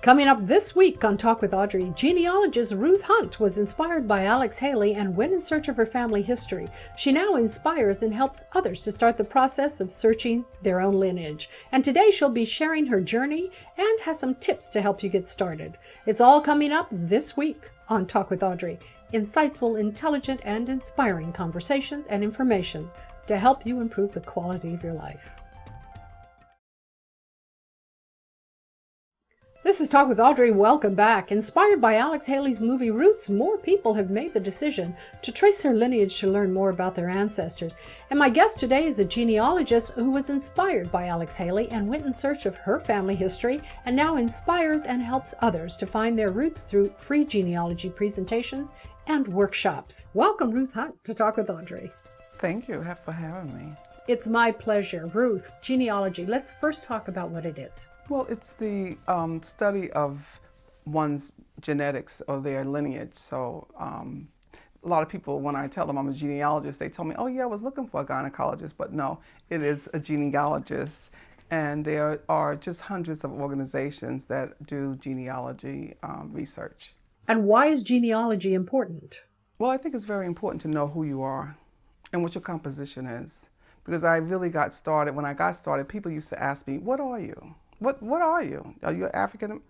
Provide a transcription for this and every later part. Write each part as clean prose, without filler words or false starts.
Coming up this week on Talk with Audrey, genealogist Ruth Hunt was inspired by Alex Haley and went in search of her family history. She now inspires and helps others to start the process of searching their own lineage. And today she'll be sharing her journey and has some tips to help you get started. It's all coming up this week on Talk with Audrey. Insightful, intelligent, and inspiring conversations and information to help you improve the quality of your life. This is Talk with Audrey. Welcome back. Inspired by Alex Haley's movie Roots, more people have made the decision to trace their lineage to learn more about their ancestors. And my guest today is a genealogist who was inspired by Alex Haley and went in search of her family history and now inspires and helps others to find their roots through free genealogy presentations and workshops. Welcome, Ruth Hunt, to Talk with Audrey. Thank you for having me. It's my pleasure. Ruth, genealogy. Let's first talk about what it is. Well, it's the study of one's genetics or their lineage. So a lot of people, when I tell them I'm a genealogist, they tell me, oh yeah, I was looking for a gynecologist, but no, it is a genealogist. And there are just hundreds of organizations that do genealogy research. And why is genealogy important? Well, I think it's very important to know who you are and what your composition is. Because I really got started, when I got started, people used to ask me, what are you? What are you? Are you African?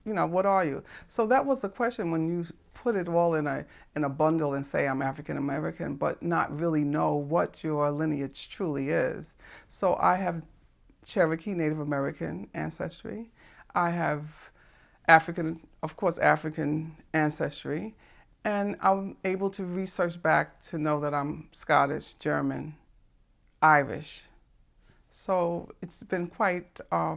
What are you? So that was the question when you put it all in a bundle and say I'm African American, but not really know what your lineage truly is. So I have Cherokee Native American ancestry. I have African ancestry, and I'm able to research back to know that I'm Scottish, German, Irish. So it's been quite a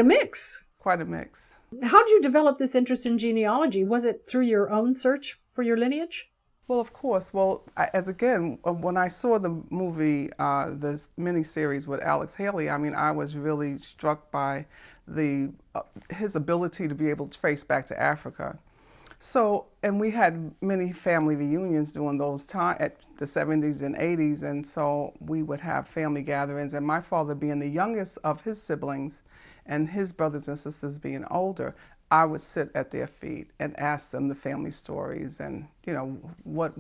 mix. Quite a mix. How did you develop this interest in genealogy? Was it through your own search for your lineage? Well, of course. Well, when I saw the movie, this miniseries with Alex Haley, I was really struck by his ability to be able to trace back to Africa. So, and we had many family reunions during those times, at the 70s and 80s, and so we would have family gatherings, and my father being the youngest of his siblings, and his brothers and sisters being older, I would sit at their feet and ask them the family stories, and what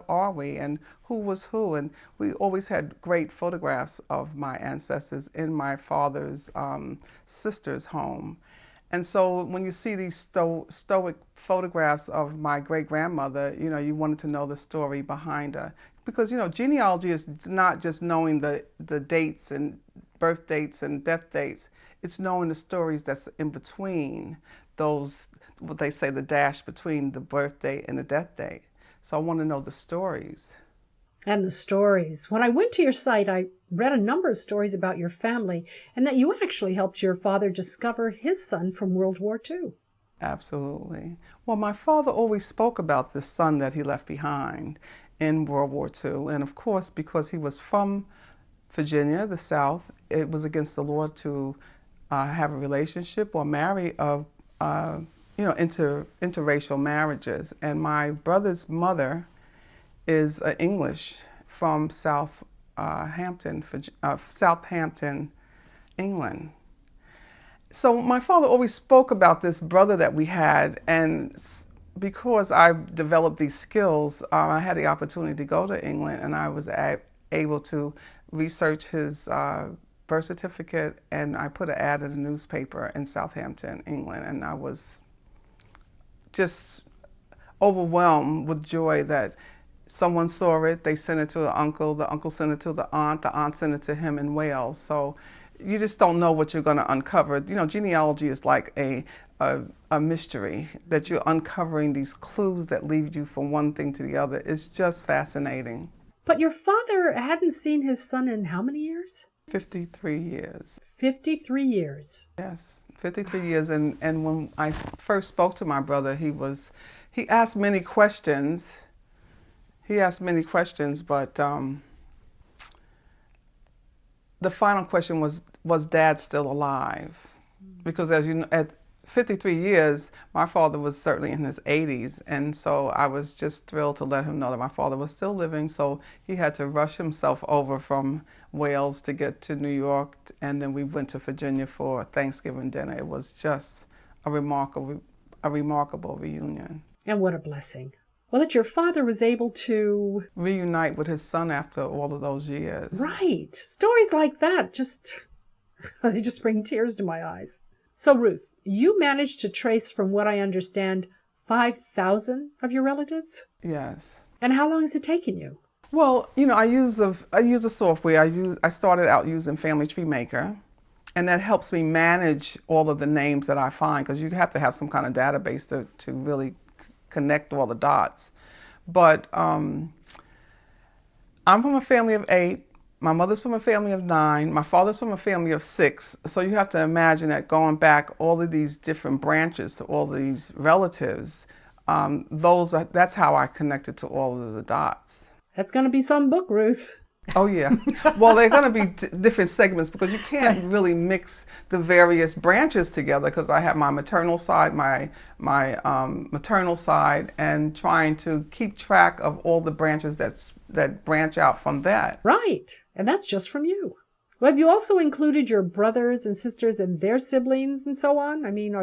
are we, and who was who, and we always had great photographs of my ancestors in my father's sister's home. And so when you see these stoic photographs of my great-grandmother, you wanted to know the story behind her. Because, genealogy is not just knowing the dates and birth dates and death dates. It's knowing the stories that's in between those, what they say, the dash between the birth date and the death date. So I want to know the stories. And the stories. When I went to your site, I read a number of stories about your family and that you actually helped your father discover his son from World War II. Absolutely. Well, my father always spoke about the son that he left behind in World War II. And of course, because he was from Virginia, the South, it was against the law to have a relationship or marry interracial marriages. And my brother's mother is English from Southampton, England. So my father always spoke about this brother that we had, and because I developed these skills, I had the opportunity to go to England, and I was able to research his birth certificate, and I put an ad in a newspaper in Southampton, England, and I was just overwhelmed with joy that someone saw it, they sent it to an uncle, the uncle sent it to the aunt sent it to him in Wales. So you just don't know what you're going to uncover. Genealogy is like a mystery, that you're uncovering these clues that lead you from one thing to the other. It's just fascinating. But your father hadn't seen his son in how many years? 53 years. 53 years. Yes, 53 years. And when I first spoke to my brother, he asked many questions. But the final question was Dad still alive? Because as you know, 53 years, my father was certainly in his 80s, and so I was just thrilled to let him know that my father was still living. So he had to rush himself over from Wales to get to New York, and then we went to Virginia for Thanksgiving dinner. It was just a remarkable reunion. And what a blessing. Well, that your father was able to Reunite with his son after all of those years. Right. Stories like that they just bring tears to my eyes. So, Ruth, you managed to trace, from what I understand, 5,000 of your relatives? Yes. And how long has it taken you? Well, I use a software. I started out using Family Tree Maker, and that helps me manage all of the names that I find, because you have to have some kind of database to really connect all the dots. But I'm from a family of 8. My mother's from a family of 9. My father's from a family of 6. So you have to imagine that going back all of these different branches to all these relatives, that's how I connected to all of the dots. That's going to be some book, Ruth. Oh, yeah. Well, they're going to be different segments, because you can't really mix the various branches together, because I have my maternal side, my maternal side, and trying to keep track of all the branches that branch out from that. Right. And that's just from you. Well, have you also included your brothers and sisters and their siblings and so on? I mean,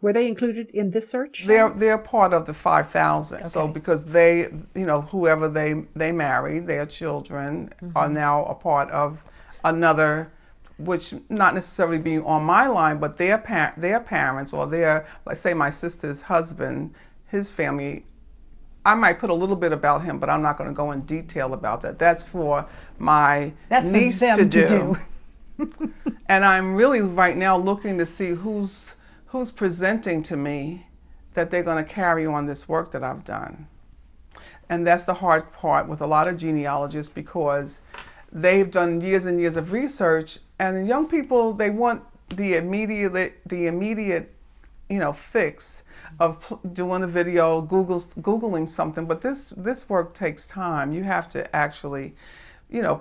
were they included in this search? They're part of the 5,000. Okay. So because they, whoever they married, their children are now a part of another, which not necessarily being on my line, but their parents or let's say my sister's husband, his family. I might put a little bit about him, but I'm not going to go in detail about that. That's for my niece for them to do. And I'm really right now looking to see who's presenting to me that they're going to carry on this work that I've done. And that's the hard part with a lot of genealogists, because they've done years and years of research, and young people, they want the immediate fix of doing a video, Googling something. But this work takes time. You have to actually,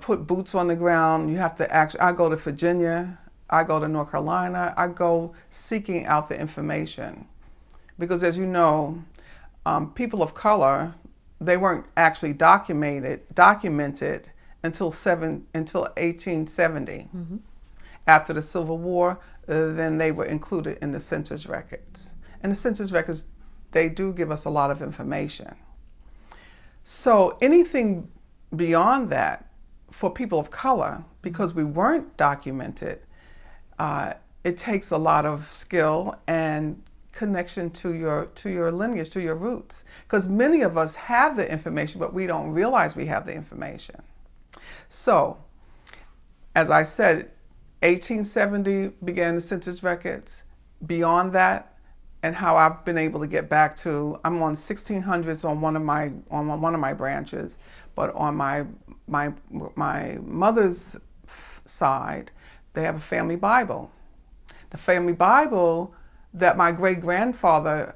put boots on the ground. You have to I go to Virginia, I go to North Carolina, I go seeking out the information. Because as you know, people of color, they weren't actually documented until 1870. Mm-hmm. After the Civil War, then they were included in the census records. And the census records, they do give us a lot of information. So anything beyond that, for people of color, because we weren't documented, it takes a lot of skill and connection to your lineage, to your roots. Because many of us have the information, but we don't realize we have the information. So, as I said, 1870 began the census records. Beyond that, and how I've been able to get back to, I'm on 1600s on one of my branches, but on my mother's side, they have a family Bible. The family Bible that my great-grandfather,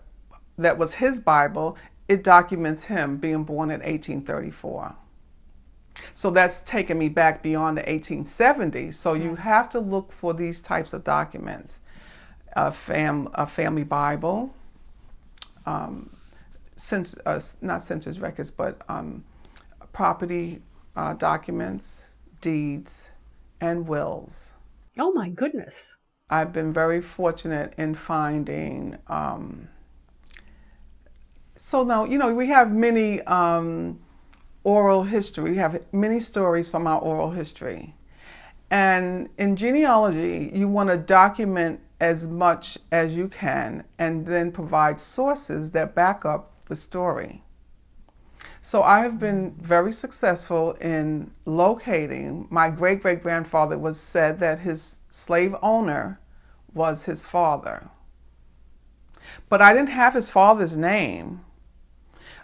that was his Bible, it documents him being born in 1834. So that's taken me back beyond the 1870s. So you have to look for these types of documents. A family Bible, not census records, but property documents, deeds, and wills. Oh my goodness. I've been very fortunate in finding, so now, we have many oral history. We have many stories from our oral history. And in genealogy, you want to document as much as you can and then provide sources that back up the story. So I have been very successful in locating. My great-great-grandfather was said that his slave owner was his father. But I didn't have his father's name.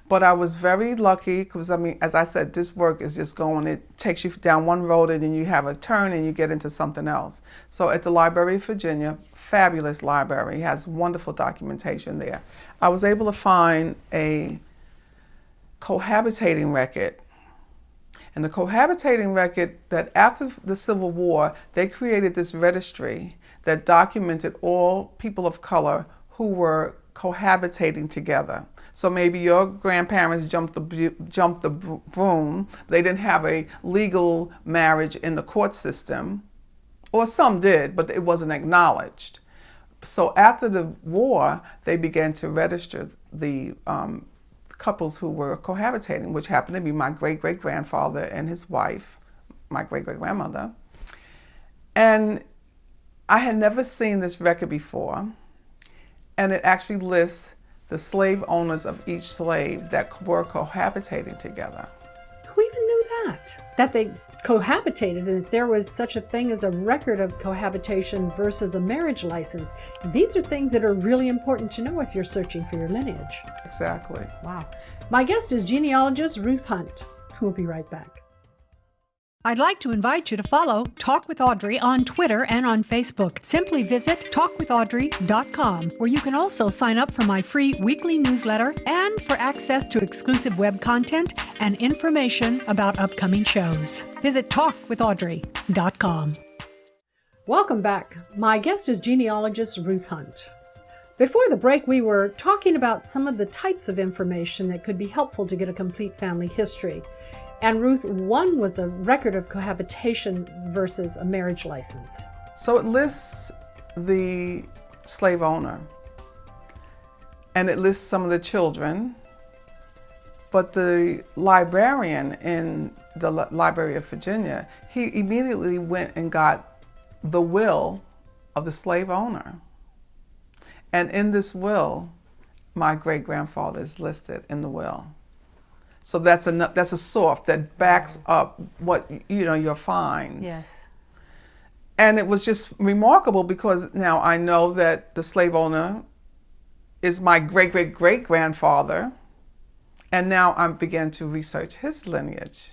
But I was very lucky because, as I said, this work is just going, it takes you down one road and then you have a turn and you get into something else. So at the Library of Virginia, fabulous library, has wonderful documentation there. I was able to find a cohabitating record. And the cohabitating record, that after the Civil War, they created this registry that documented all people of color who were cohabitating together. So maybe your grandparents jumped the broom. They didn't have a legal marriage in the court system, or some did, but it wasn't acknowledged. So after the war, they began to register the couples who were cohabitating, which happened to be my great-great-grandfather and his wife, my great-great-grandmother. And I had never seen this record before, and it actually lists the slave owners of each slave that were cohabitating together. Who even knew that? That they cohabitated and that there was such a thing as a record of cohabitation versus a marriage license. These are things that are really important to know if you're searching for your lineage. Exactly. Wow. My guest is genealogist Ruth Hunt. We'll be right back. I'd like to invite you to follow Talk with Audrey on Twitter and on Facebook. Simply visit talkwithaudrey.com, where you can also sign up for my free weekly newsletter and for access to exclusive web content and information about upcoming shows. Visit talkwithaudrey.com. Welcome back. My guest is genealogist Ruth Hunt. Before the break, we were talking about some of the types of information that could be helpful to get a complete family history. And Ruth, one was a record of cohabitation versus a marriage license. So it lists the slave owner, and it lists some of the children, but the librarian in the Library of Virginia, he immediately went and got the will of the slave owner. And in this will, my great-grandfather is listed in the will. So that's a source that backs up what your finds. Yes. And it was just remarkable because now I know that the slave owner is my great-great-great-grandfather, and now I began to research his lineage,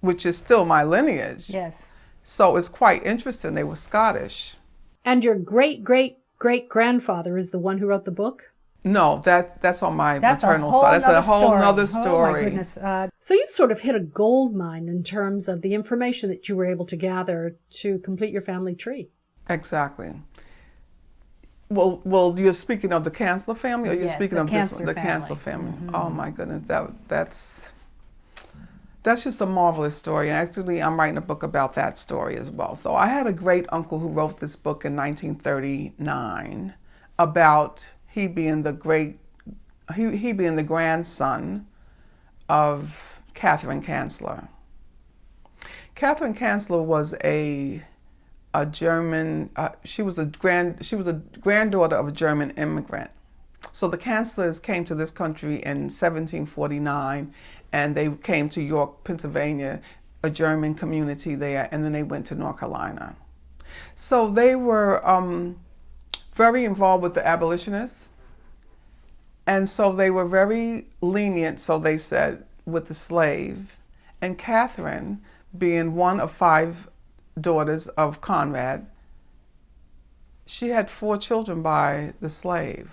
which is still my lineage. Yes. So it's quite interesting. They were Scottish. And your great-great-great-grandfather is the one who wrote the book? No, that's on my maternal side. That's a whole nother story. Oh my goodness. So you sort of hit a gold mine in terms of the information that you were able to gather to complete your family tree. Exactly. Well, you're speaking of the Chancellor family, or you're Yes, speaking the of Chancellor the family. Chancellor family? Mm-hmm. Oh my goodness, that's just a marvelous story. And actually, I'm writing a book about that story as well. So I had a great uncle who wrote this book in 1939 about he being the grandson of Catherine Chancellor. Catherine Chancellor was a German. She was a granddaughter of a German immigrant. So the Chancellors came to this country in 1749, and they came to York, Pennsylvania, a German community there, and then they went to North Carolina. So they were very involved with the abolitionists, and so they were very lenient, so they said, with the slave. And Catherine, being one of 5 daughters of Conrad, she had 4 children by the slave.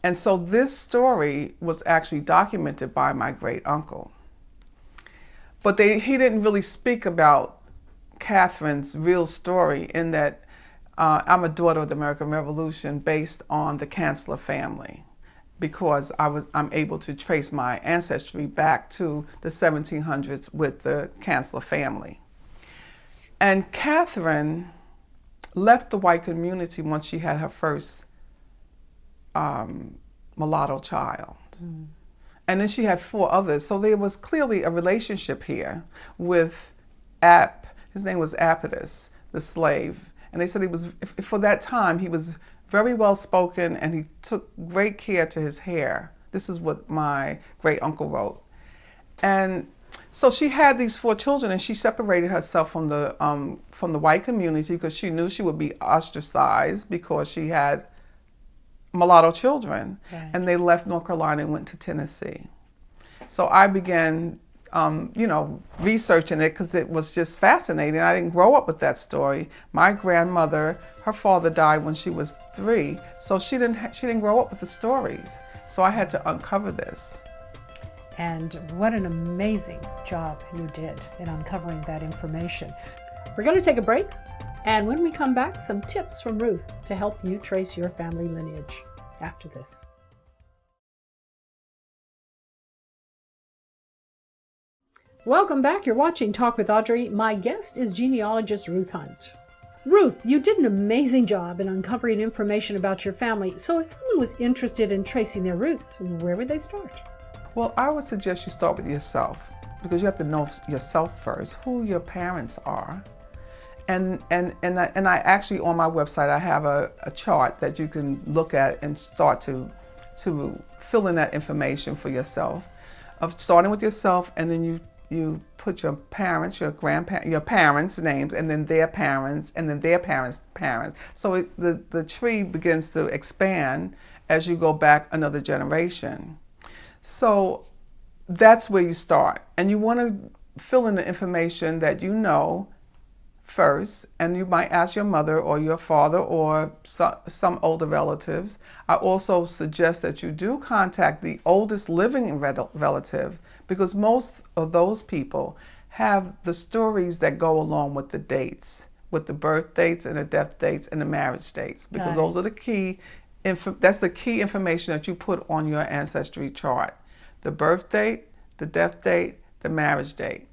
And so this story was actually documented by my great uncle. But he didn't really speak about Catherine's real story, in that I'm a daughter of the American Revolution based on the Chancellor family, because I'm able to trace my ancestry back to the 1700s with the Chancellor family. And Catherine left the white community once she had her first mulatto child. Mm. And then she had 4 others. So there was clearly a relationship here with his name was Appius, the slave. And they said for that time, he was very well spoken, and he took great care to his hair. This is what my great uncle wrote. And so she had these 4 children, and she separated herself from the white community because she knew she would be ostracized because she had mulatto children. Right. And they left North Carolina and went to Tennessee. So I began researching it because it was just fascinating. I didn't grow up with that story. My grandmother, her father died when she was 3, so she didn't grow up with the stories. So I had to uncover this. And what an amazing job you did in uncovering that information. We're going to take a break. And when we come back, some tips from Ruth to help you trace your family lineage after this. Welcome back. You're watching Talk with Audrey. My guest is genealogist Ruth Hunt. Ruth, you did an amazing job in uncovering information about your family. So if someone was interested in tracing their roots, where would they start? Well, I would suggest you start with yourself, because you have to know yourself first, who your parents are. And I actually, on my website, I have a chart that you can look at and start to fill in that information for yourself, of starting with yourself, and then you put your parents, your parents' names, and then their parents, and then their parents' parents. So the tree begins to expand as you go back another generation. So that's where you start. And you want to fill in the information that you know first, and you might ask your mother or your father or some older relatives. I also suggest that you do contact the oldest living relative, because most of those people have the stories that go along with the dates, with the birth dates and the death dates and the marriage dates, because those are the key. That's the key information that you put on your ancestry chart: the birth date, the death date, the marriage date,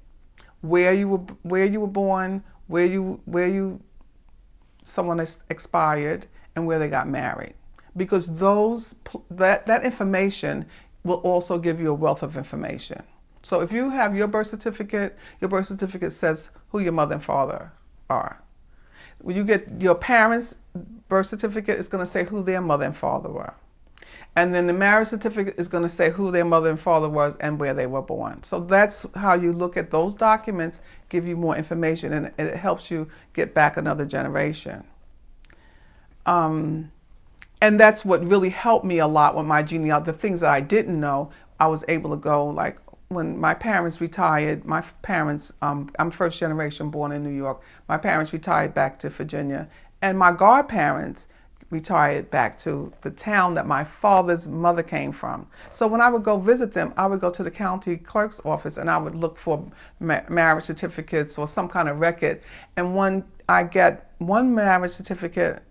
where you were born, where someone expired, and where they got married, because that information will also give you a wealth of information. So if you have your birth certificate says who your mother and father are. When you get your parents' birth certificate, it's going to say who their mother and father were. And then the marriage certificate is going to say who their mother and father was and where they were born. So that's how you look at those documents, give you more information, and it helps you get back another generation. And that's what really helped me a lot with my genealogy. The things that I didn't know, I was able to go, like when my parents retired, I'm first generation born in New York. My parents retired back to Virginia, and my godparents retired back to the town that my father's mother came from. So when I would go visit them, I would go to the county clerk's office and I would look for marriage certificates or some kind of record. And when I get one marriage certificate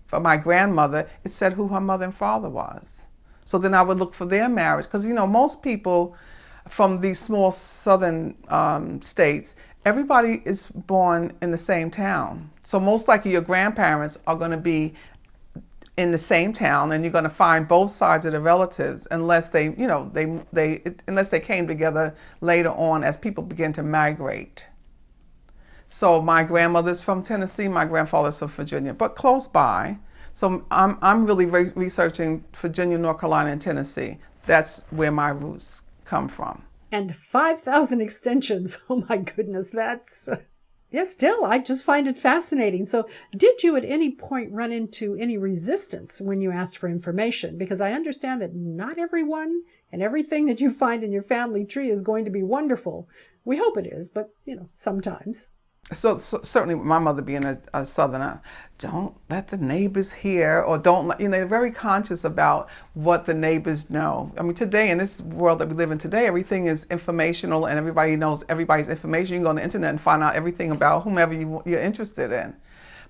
for my grandmother, it said who her mother and father was. So then I would look for their marriage, because most people from these small southern states, everybody is born in the same town. So most likely your grandparents are going to be in the same town, and you're going to find both sides of the relatives, unless they came together later on as people begin to migrate. So my grandmother's from Tennessee, my grandfather's from Virginia, but close by. So I'm really researching Virginia, North Carolina, and Tennessee. That's where my roots come from. And 5,000 extensions. Oh my goodness, that's... Yeah, still, I just find it fascinating. So did you at any point run into any resistance when you asked for information? Because I understand that not everyone and everything that you find in your family tree is going to be wonderful. We hope it is, but, sometimes. So certainly my mother being a Southerner, don't let the neighbors hear, or don't, they're very conscious about what the neighbors know. I mean, today, in this world that we live in today, everything is informational and everybody knows everybody's information. You can go on the internet and find out everything about whomever you're interested in.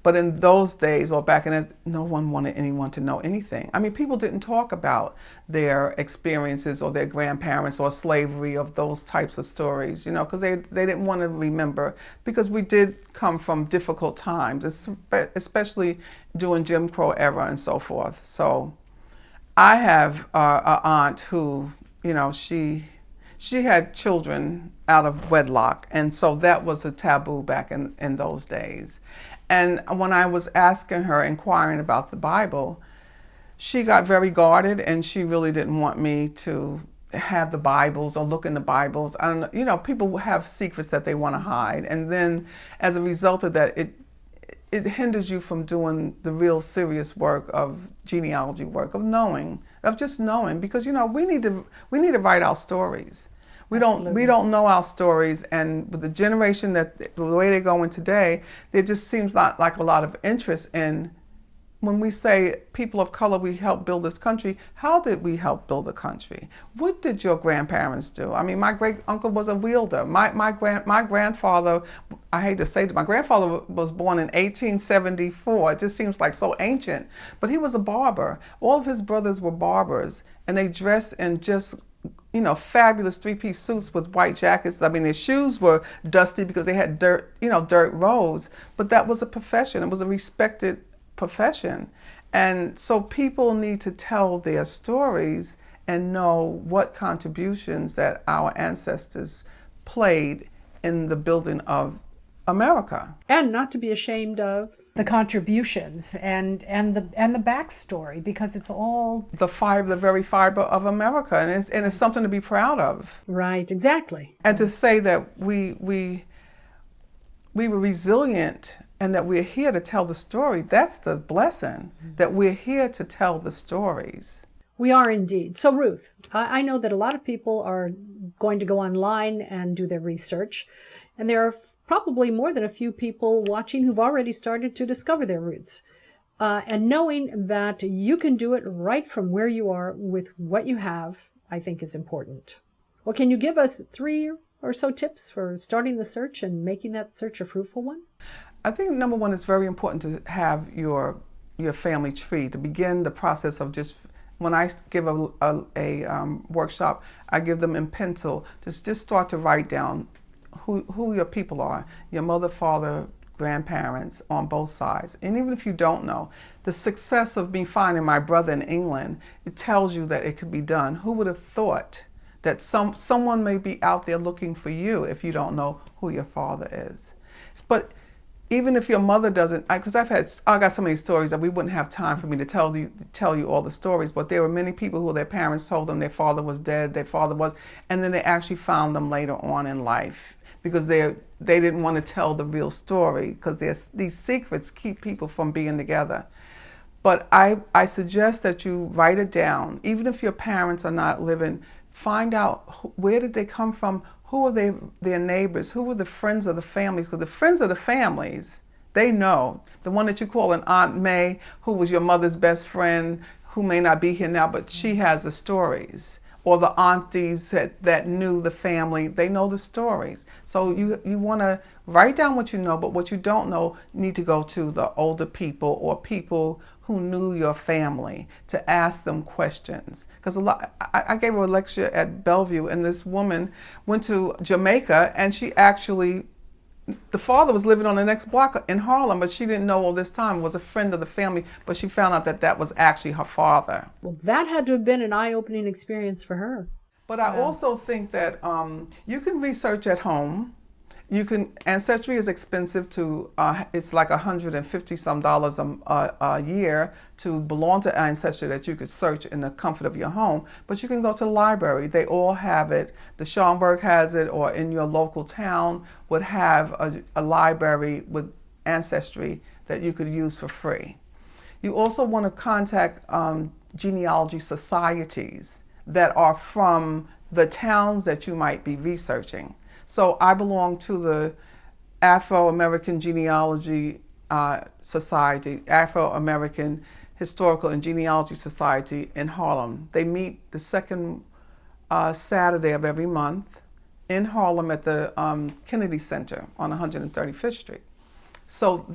But in those days, or back in this, no one wanted anyone to know anything. I mean, people didn't talk about their experiences or their grandparents or slavery, of those types of stories, because they didn't want to remember, because we did come from difficult times, especially during Jim Crow era and so forth. So I have an aunt who, she had children out of wedlock, and so that was a taboo back in those days. And when I was asking her, inquiring about the Bible, she got very guarded, and she really didn't want me to have the Bibles or look in the Bibles. I don't know, people have secrets that they want to hide. And then as a result of that, it hinders you from doing the real serious work of genealogy work, of just knowing, because, we need to write our stories. We don't know our stories, and with the generation the way they're going today, there just seems like a lot of interest in when we say people of color, we helped build this country, how did we help build the country? What did your grandparents do? I mean, my great uncle was a wielder. My grandfather, I hate to say it, my grandfather was born in 1874. It just seems like so ancient, but he was a barber. All of his brothers were barbers, and they dressed in just, you know, fabulous three-piece suits with white jackets. I mean, their shoes were dusty because they had dirt, you know, dirt roads, but that was a profession. It was a respected profession. And so people need to tell their stories and know what contributions that our ancestors played in the building of America. And not to be ashamed of the contributions and the backstory, because it's all The very fiber of America, and it's something to be proud of. right. Exactly. And to say that we were resilient and that we're here to tell the story, that's the blessing, that we're here to tell the stories. We are indeed. So Ruth, I know that a lot of people are going to go online and do their research, and there are probably more than a few people watching who've already started to discover their roots. And knowing that you can do it right from where you are with what you have, I think is important. Well, can you give us 3 or so tips for starting the search and making that search a fruitful one? I think number one, it's very important to have your family tree, to begin the process of just, when I give a workshop, I give them in pencil, just start to write down who your people are, your mother, father, grandparents on both sides. And even if you don't know, the success of me finding my brother in England, it tells you that it could be done. Who would have thought that someone may be out there looking for you if you don't know who your father is? But even if your mother doesn't, because I got so many stories that we wouldn't have time for me to tell you all the stories, but there were many people who their parents told them their father was dead, and then they actually found them later on in life because they didn't want to tell the real story, because these secrets keep people from being together. But I suggest that you write it down. Even if your parents are not living, find out where did they come from. Who are their neighbors? Who were the friends of the families? Because the friends of the families, they know. The one that you call an Aunt May, who was your mother's best friend, who may not be here now, but she has the stories. Or the aunties that knew the family, they know the stories. So you want to write down what you know, but what you don't know, you need to go to the older people or people who knew your family to ask them questions. Because I gave a lecture at Bellevue, and this woman went to Jamaica, and she actually, the father was living on the next block in Harlem, but she didn't know all this time, was a friend of the family, but she found out that was actually her father. Well, that had to have been an eye-opening experience for her. But I also think that you can research at home. Ancestry is expensive it's like $150 some a year to belong to Ancestry that you could search in the comfort of your home. But you can go to the library. They all have it. The Schaumburg has it, or in your local town would have a library with Ancestry that you could use for free. You also want to contact genealogy societies that are from the towns that you might be researching. So I belong to the Afro-American Genealogy Society, Afro-American Historical and Genealogy Society in Harlem. They meet the second Saturday of every month in Harlem at the Kennedy Center on 135th Street. So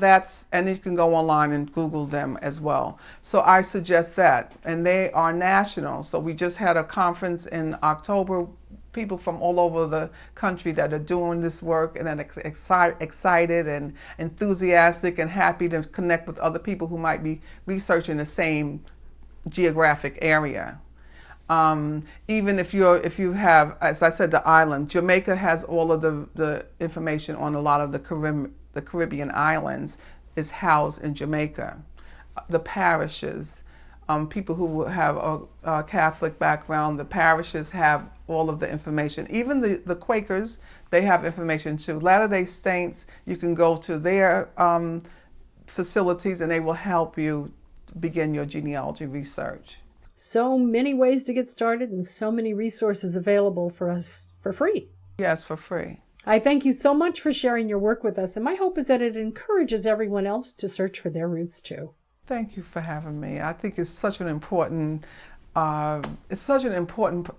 and you can go online and Google them as well. So I suggest that, and they are national. So we just had a conference in October, people from all over the country that are doing this work and are excited and enthusiastic and happy to connect with other people who might be researching the same geographic area. Even if you have, as I said, the island, Jamaica has all of the information on a lot of the Caribbean islands is housed in Jamaica. The parishes, people who have a Catholic background, the parishes have all of the information. Even the Quakers, they have information too. Latter-day Saints, you can go to their facilities and they will help you begin your genealogy research. So many ways to get started and so many resources available for us for free. Yes, for free. I thank you so much for sharing your work with us, and my hope is that it encourages everyone else to search for their roots too. Thank you for having me. I think it's such an important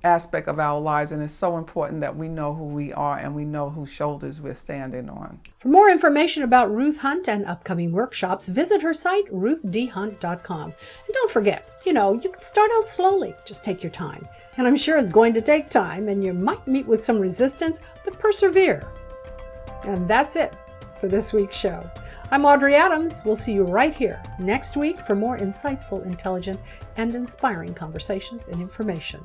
aspect of our lives, and it's so important that we know who we are and we know whose shoulders we're standing on. For more information about Ruth Hunt and upcoming workshops, visit her site, ruthdhunt.com. And don't forget, you can start out slowly. Just take your time. And I'm sure it's going to take time, and you might meet with some resistance, but persevere. And that's it for this week's show. I'm Audrey Adams. We'll see you right here next week for more insightful, intelligent, and inspiring conversations and information.